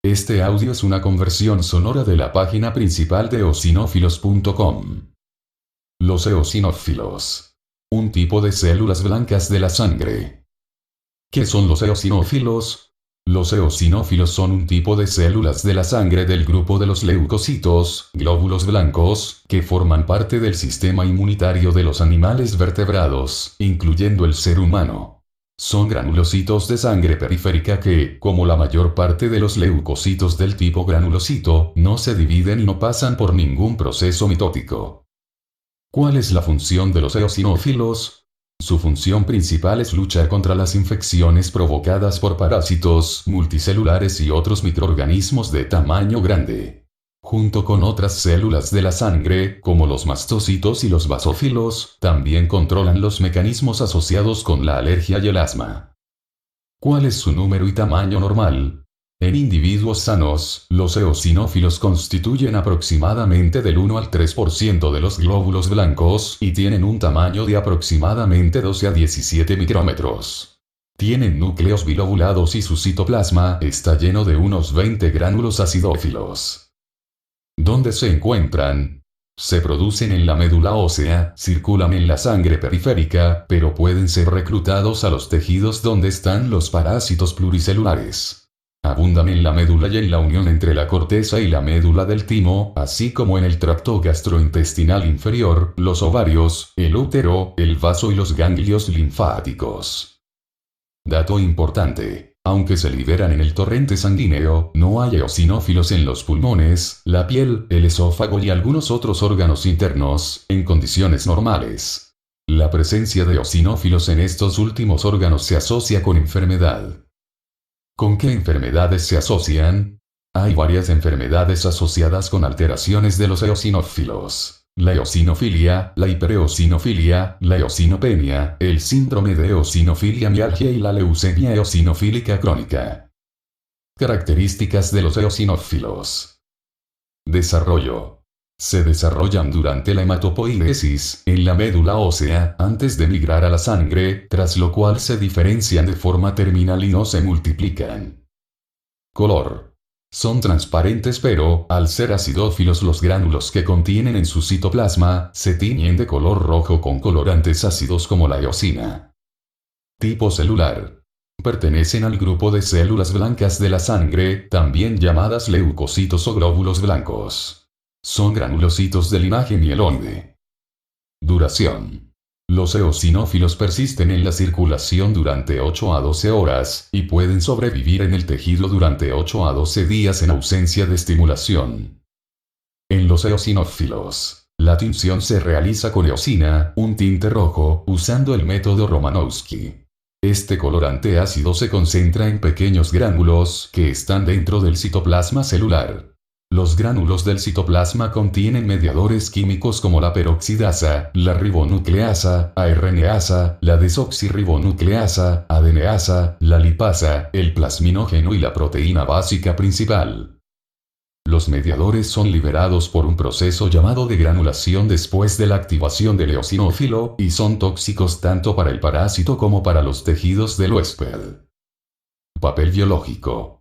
Este audio es una conversión sonora de la página principal de eosinófilos.com. Los eosinófilos. Un tipo de células blancas de la sangre. ¿Qué son los eosinófilos? Los eosinófilos son un tipo de células de la sangre del grupo de los leucocitos, glóbulos blancos, que forman parte del sistema inmunitario de los animales vertebrados, incluyendo el ser humano. Son granulocitos de sangre periférica que, como la mayor parte de los leucocitos del tipo granulocito, no se dividen y no pasan por ningún proceso mitótico. ¿Cuál es la función de los eosinófilos? Su función principal es luchar contra las infecciones provocadas por parásitos, multicelulares y otros microorganismos de tamaño grande. Junto con otras células de la sangre, como los mastocitos y los basófilos, también controlan los mecanismos asociados con la alergia y el asma. ¿Cuál es su número y tamaño normal? En individuos sanos, los eosinófilos constituyen aproximadamente del 1 al 3% de los glóbulos blancos y tienen un tamaño de aproximadamente 12 a 17 micrómetros. Tienen núcleos bilobulados y su citoplasma está lleno de unos 20 gránulos acidófilos. ¿Dónde se encuentran? Se producen en la médula ósea, circulan en la sangre periférica, pero pueden ser reclutados a los tejidos donde están los parásitos pluricelulares. Abundan en la médula y en la unión entre la corteza y la médula del timo, así como en el tracto gastrointestinal inferior, los ovarios, el útero, el vaso y los ganglios linfáticos. Dato importante. Aunque se liberan en el torrente sanguíneo, no hay eosinófilos en los pulmones, la piel, el esófago y algunos otros órganos internos, en condiciones normales. La presencia de eosinófilos en estos últimos órganos se asocia con enfermedad. ¿Con qué enfermedades se asocian? Hay varias enfermedades asociadas con alteraciones de los eosinófilos. La eosinofilia, la hipereosinofilia, la eosinopenia, el síndrome de eosinofilia mialgia y la leucemia eosinofílica crónica. Características de los eosinófilos. Desarrollo. Se desarrollan durante la hematopoiesis, en la médula ósea, antes de migrar a la sangre, tras lo cual se diferencian de forma terminal y no se multiplican. Color. Son transparentes pero, al ser acidófilos los gránulos que contienen en su citoplasma, se tiñen de color rojo con colorantes ácidos como la eosina. Tipo celular. Pertenecen al grupo de células blancas de la sangre, también llamadas leucocitos o glóbulos blancos. Son granulocitos de linaje mieloide. Duración. Los eosinófilos persisten en la circulación durante 8 a 12 horas, y pueden sobrevivir en el tejido durante 8 a 12 días en ausencia de estimulación. En los eosinófilos, la tinción se realiza con eosina, un tinte rojo, usando el método Romanowski. Este colorante ácido se concentra en pequeños gránulos, que están dentro del citoplasma celular. Los gránulos del citoplasma contienen mediadores químicos como la peroxidasa, la ribonucleasa, ARNasa, la desoxirribonucleasa, adeneasa, la lipasa, el plasminógeno y la proteína básica principal. Los mediadores son liberados por un proceso llamado degranulación después de la activación del eosinófilo, y son tóxicos tanto para el parásito como para los tejidos del huésped. Papel biológico.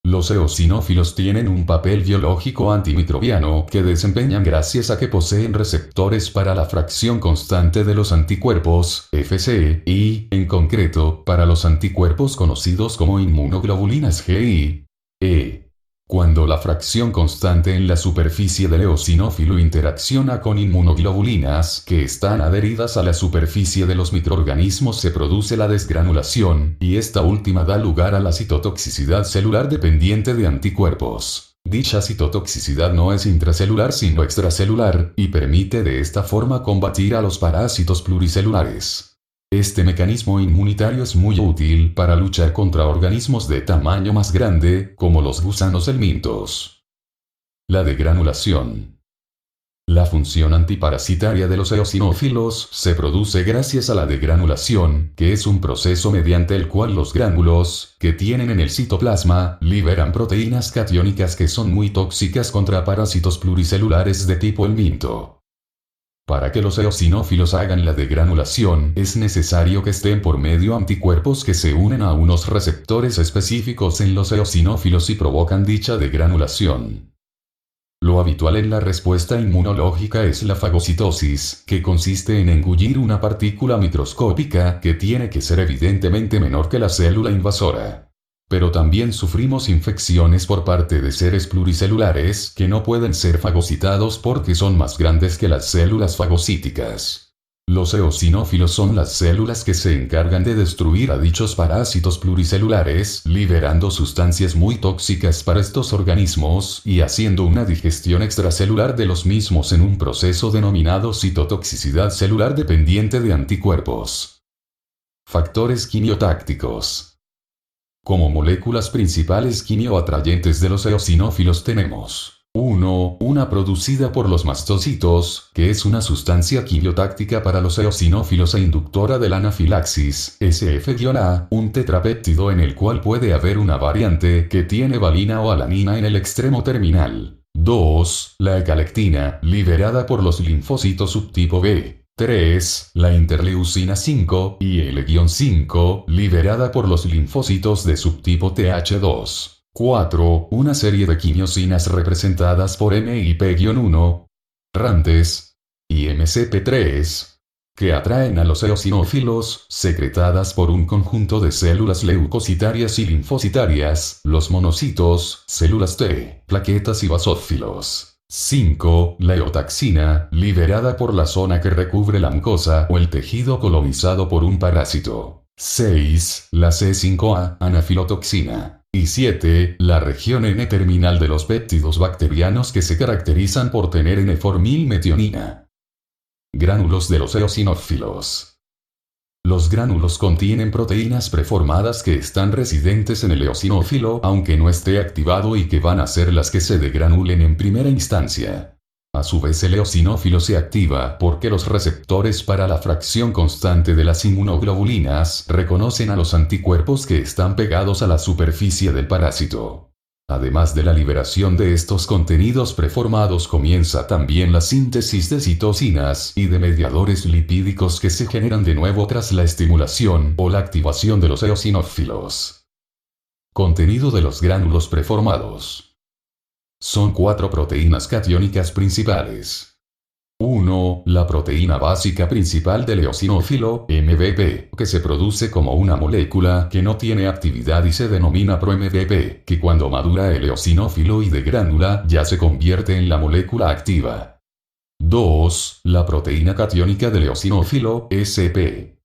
Los eosinófilos tienen un papel biológico antimicrobiano que desempeñan gracias a que poseen receptores para la fracción constante de los anticuerpos, Fc, y, en concreto, para los anticuerpos conocidos como inmunoglobulinas G y E. Cuando la fracción constante en la superficie del eosinófilo interacciona con inmunoglobulinas que están adheridas a la superficie de los microorganismos, se produce la desgranulación, y esta última da lugar a la citotoxicidad celular dependiente de anticuerpos. Dicha citotoxicidad no es intracelular sino extracelular, y permite de esta forma combatir a los parásitos pluricelulares. Este mecanismo inmunitario es muy útil para luchar contra organismos de tamaño más grande, como los gusanos helmintos. La degranulación. La función antiparasitaria de los eosinófilos se produce gracias a la degranulación, que es un proceso mediante el cual los gránulos, que tienen en el citoplasma, liberan proteínas catiónicas que son muy tóxicas contra parásitos pluricelulares de tipo helminto. Para que los eosinófilos hagan la degranulación, es necesario que estén por medio anticuerpos que se unen a unos receptores específicos en los eosinófilos y provocan dicha degranulación. Lo habitual en la respuesta inmunológica es la fagocitosis, que consiste en engullir una partícula microscópica que tiene que ser evidentemente menor que la célula invasora. Pero también sufrimos infecciones por parte de seres pluricelulares que no pueden ser fagocitados porque son más grandes que las células fagocíticas. Los eosinófilos son las células que se encargan de destruir a dichos parásitos pluricelulares, liberando sustancias muy tóxicas para estos organismos y haciendo una digestión extracelular de los mismos en un proceso denominado citotoxicidad celular dependiente de anticuerpos. Factores quimiotácticos. Como moléculas principales quimioatrayentes de los eosinófilos tenemos 1. Una producida por los mastocitos, que es una sustancia quimiotáctica para los eosinófilos e inductora de la anafilaxis, SF-A, un tetrapéptido en el cual puede haber una variante que tiene valina o alanina en el extremo terminal. 2. La ecalectina, liberada por los linfocitos subtipo B. 3. La interleucina 5, IL-5, liberada por los linfocitos de subtipo Th2. 4. Una serie de quimiosinas representadas por MIP-1, RANTES y MCP3, que atraen a los eosinófilos, secretadas por un conjunto de células leucocitarias y linfocitarias, los monocitos, células T, plaquetas y basófilos. 5. La eotaxina, liberada por la zona que recubre la mucosa o el tejido colonizado por un parásito. 6. La C5A, anafilotoxina. Y 7. La región N-terminal de los péptidos bacterianos que se caracterizan por tener N-formilmetionina. Gránulos de los eosinófilos. Los gránulos contienen proteínas preformadas que están residentes en el eosinófilo aunque no esté activado y que van a ser las que se degranulen en primera instancia. A su vez el eosinófilo se activa porque los receptores para la fracción constante de las inmunoglobulinas reconocen a los anticuerpos que están pegados a la superficie del parásito. Además de la liberación de estos contenidos preformados comienza también la síntesis de citocinas y de mediadores lipídicos que se generan de nuevo tras la estimulación o la activación de los eosinófilos. Contenido de los gránulos preformados. Son 4 proteínas catiónicas principales. 1. La proteína básica principal del eosinófilo, MVP, que se produce como una molécula que no tiene actividad y se denomina pro-MVP, que cuando madura el eosinófilo y degránula ya se convierte en la molécula activa. 2. La proteína catiónica del eosinófilo, SP.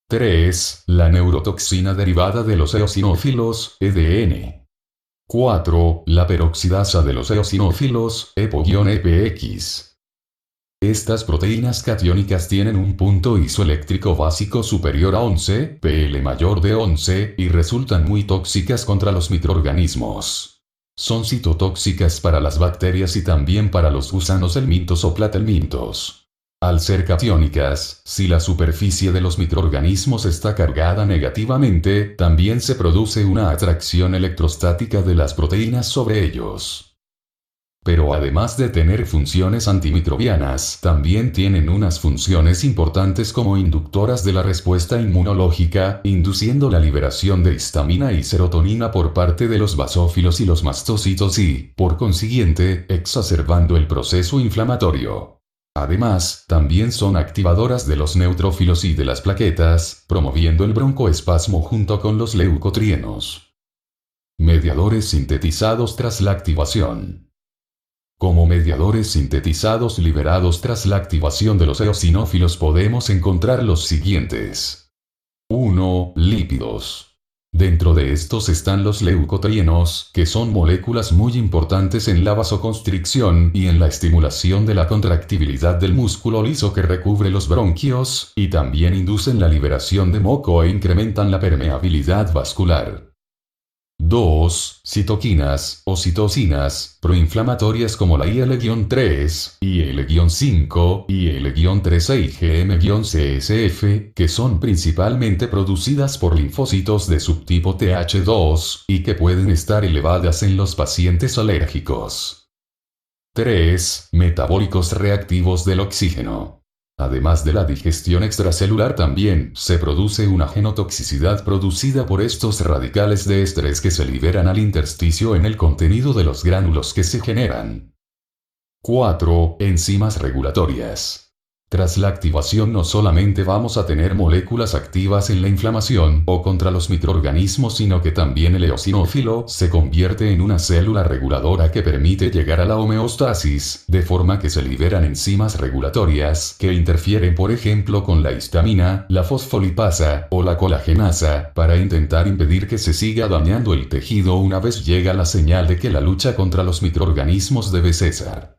3. La neurotoxina derivada de los eosinófilos, EDN. 4. La peroxidasa de los eosinófilos, EPO-EPX. Estas proteínas catiónicas tienen un punto isoeléctrico básico superior a 11, PL mayor de 11, y resultan muy tóxicas contra los microorganismos. Son citotóxicas para las bacterias y también para los gusanos helmintos o platelmintos. Al ser catiónicas, si la superficie de los microorganismos está cargada negativamente, también se produce una atracción electrostática de las proteínas sobre ellos. Pero además de tener funciones antimicrobianas, también tienen unas funciones importantes como inductoras de la respuesta inmunológica, induciendo la liberación de histamina y serotonina por parte de los basófilos y los mastocitos y, por consiguiente, exacerbando el proceso inflamatorio. Además, también son activadoras de los neutrófilos y de las plaquetas, promoviendo el broncoespasmo junto con los leucotrienos. Mediadores sintetizados tras la activación. Como mediadores sintetizados liberados tras la activación de los eosinófilos podemos encontrar los siguientes. 1. Lípidos. Dentro de estos están los leucotrienos, que son moléculas muy importantes en la vasoconstricción y en la estimulación de la contractibilidad del músculo liso que recubre los bronquios, y también inducen la liberación de moco e incrementan la permeabilidad vascular. 2. Citoquinas, o citocinas, proinflamatorias como la IL-3, IL-5, IL-3 e IgM-CSF, que son principalmente producidas por linfocitos de subtipo Th2, y que pueden estar elevadas en los pacientes alérgicos. 3. Metabólicos reactivos del oxígeno. Además de la digestión extracelular también se produce una genotoxicidad producida por estos radicales de estrés que se liberan al intersticio en el contenido de los gránulos que se generan. 4. Enzimas regulatorias. Tras la activación no solamente vamos a tener moléculas activas en la inflamación o contra los microorganismos, sino que también el eosinófilo se convierte en una célula reguladora que permite llegar a la homeostasis, de forma que se liberan enzimas regulatorias que interfieren por ejemplo con la histamina, la fosfolipasa o la colagenasa, para intentar impedir que se siga dañando el tejido una vez llega la señal de que la lucha contra los microorganismos debe cesar.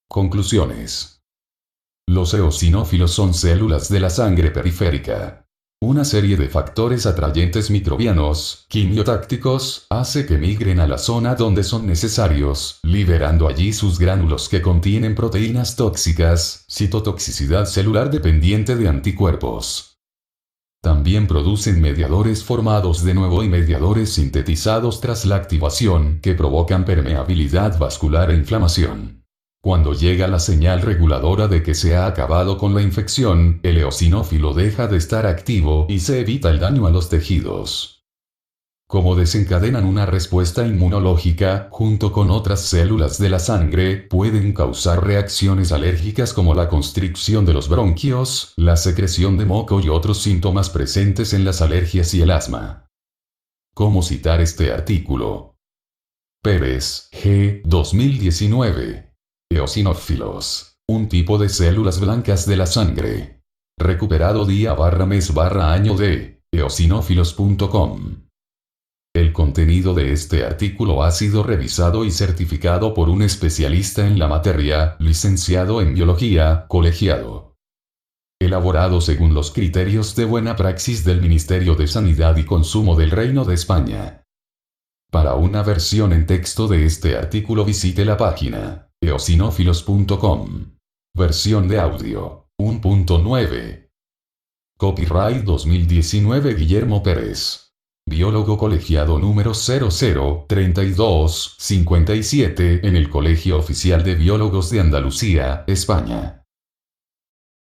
Conclusiones. Los eosinófilos son células de la sangre periférica. Una serie de factores atrayentes microbianos, quimiotácticos, hace que migren a la zona donde son necesarios, liberando allí sus gránulos que contienen proteínas tóxicas, citotoxicidad celular dependiente de anticuerpos. También producen mediadores formados de nuevo y mediadores sintetizados tras la activación que provocan permeabilidad vascular e inflamación. Cuando llega la señal reguladora de que se ha acabado con la infección, el eosinófilo deja de estar activo y se evita el daño a los tejidos. Como desencadenan una respuesta inmunológica, junto con otras células de la sangre, pueden causar reacciones alérgicas como la constricción de los bronquios, la secreción de moco y otros síntomas presentes en las alergias y el asma. ¿Cómo citar este artículo? Pérez, G. 2019. Eosinófilos. Un tipo de células blancas de la sangre. Recuperado día/mes/año de eosinófilos.com. El contenido de este artículo ha sido revisado y certificado por un especialista en la materia, licenciado en biología, colegiado. Elaborado según los criterios de buena praxis del Ministerio de Sanidad y Consumo del Reino de España. Para una versión en texto de este artículo visite la página eosinófilos.com. Versión de audio 1.9. Copyright 2019 Guillermo Pérez. Biólogo colegiado número 003257 en el Colegio Oficial de Biólogos de Andalucía, España.